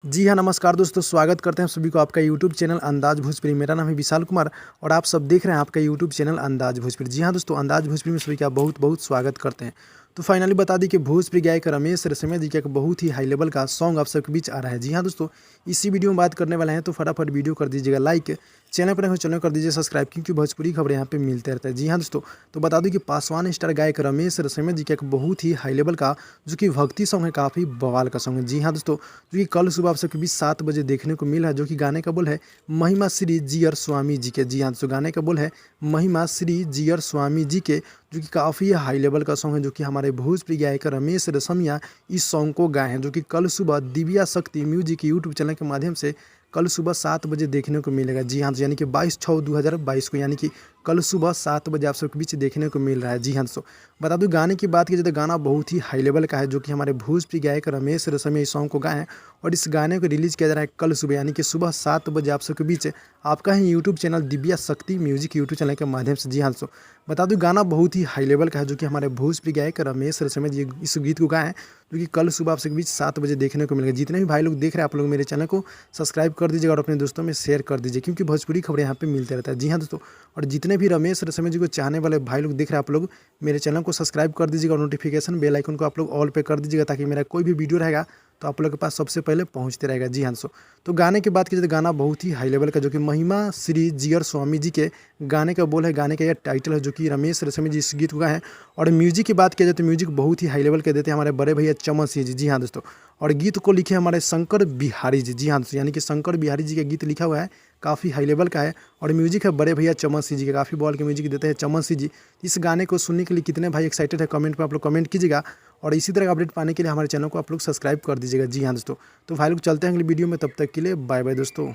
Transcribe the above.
जी हाँ, नमस्कार दोस्तों, स्वागत करते हैं सभी को आपका यूट्यूब चैनल अंदाज़ भोजपुरी। मेरा नाम है विशाल कुमार और आप सब देख रहे हैं आपका यूट्यूब चैनल अंदाज़ भोजपुरी। जी हाँ दोस्तों, अंदाज़ भोजपुरी में सभी का बहुत-बहुत स्वागत करते हैं। तो फाइनली बता दें कि भोजपुरी गायक रमेश रेशमिया जी का एक बहुत ही हाई लेवल का सॉन्ग आप सबके बीच आ रहा है। जी हाँ दोस्तों, इसी वीडियो में बात करने वाले हैं, तो फटाफट वीडियो कर दीजिएगा लाइक, चैनल पर नए हो चैनल कर दीजिए सब्सक्राइब, क्योंकि भोजपुरी खबरें यहाँ पे मिलते रहते हैं। जी हाँ दोस्तों, तो बता दूं कि पासवान स्टार गायक रमेश रेशमिया जी का एक बहुत ही हाई लेवल का जो कि भक्ति सॉन्ग है, काफ़ी बवाल का सॉन्ग है। जी हाँ दोस्तों, जो कि कल सुबह आप सबके बीच 7 बजे देखने को मिला है, जो कि गाने का बोल है महिमा श्री जीयर स्वामी जी के। जी हाँ दोस्तों, गाने का बोल है महिमा श्री जीयर स्वामी जी के, जो कि काफ़ी हाई लेवल का सॉन्ग है, जो कि हमारे भोजपुरी गायक रमेश रेशमिया इस सॉन्ग को गाए हैं, जो कि कल सुबह दिव्या शक्ति म्यूजिक यूट्यूब चैनल के माध्यम से कल सुबह 7 बजे देखने को मिलेगा। जी हाँ, यानी कि 22/6/2022 को, यानी कि कल सुबह 7 बजे आप सबके बीच देखने को मिल रहा है। जी हाँ दोस्तों, बता दूं गाने की बात की जाए तो गाना बहुत ही हाई लेवल का है, जो कि हमारे भोजपुरी गायक रमेश रेशमिया इस सॉन्ग को गाए हैं और इस गाने को रिलीज़ किया जा रहा है कल सुबह, यानी कि सुबह 7 बजे आप सबके बीच आपका ही यूट्यूब चैनल दिव्या शक्ति म्यूजिक यूट्यूब चैनल के माध्यम से। जी हाँ दोस्तों, बता दूं गाना बहुत ही हाई लेवल का है, जो कि हमारे भोजपुरी गायक रमेश रेशमिया जी इस गीत को गाए हैं, जो कि कल सुबह आप सबके बीच 7 बजे देखने को मिलेगा। जितने भी भाई लोग देख रहे हैं, आप लोग मेरे चैनल को सब्सक्राइब कर दीजिएगा और अपने दोस्तों में शेयर कर दीजिए, क्योंकि भोजपुरी खबरें यहाँ पे मिलते रहता है। जी हाँ दोस्तों, और जितने भी रमेश रेशमिया जी को चाहने वाले भाई लोग देख रहे हैं, आप लोग मेरे चैनल को सब्सक्राइब कर दीजिएगा और नोटिफिकेशन बेल आइकन को आप लोग ऑल पे कर दीजिएगा, ताकि मेरा कोई भी वीडियो रहेगा तो आप लोग के पास सबसे पहले पहुंचते रहेगा। जी हाँ दोस्तों, तो गाने की बात की जाए तो गाना बहुत ही हाई लेवल का, जो कि महिमा श्री जीयर स्वामी जी के गाने का बोल है, गाने का यह टाइटल है, जो कि रमेश रेशमिया जी इस गीत को गाए हैं। और म्यूजिक की बात की जाए तो म्यूजिक बहुत ही हाई लेवल के देते हैं हमारे बड़े भैया चमन सिंह जी। जी हाँ दोस्तों, और गीत को लिखे हमारे शंकर बिहारी जी। जी हाँ दोस्तों, यानी कि शंकर बिहारी जी का गीत लिखा हुआ है, काफ़ी हाई लेवल का है। और म्यूजिक है बड़े भैया चमन सिंह जी के, काफ़ी बॉल के म्यूजिक देते हैं चमन सिंह जी। इस गाने को सुनने के लिए कितने भाई एक्साइटेड है, कमेंट पर आप लोग कमेंट कीजिएगा और इसी तरह का अपडेट पाने के लिए हमारे चैनल को आप लोग सब्सक्राइब कर दीजिएगा। जी हाँ दोस्तों, तो भाई लोग चलते हैं अगली वीडियो में, तब तक के लिए बाय बाय दोस्तों।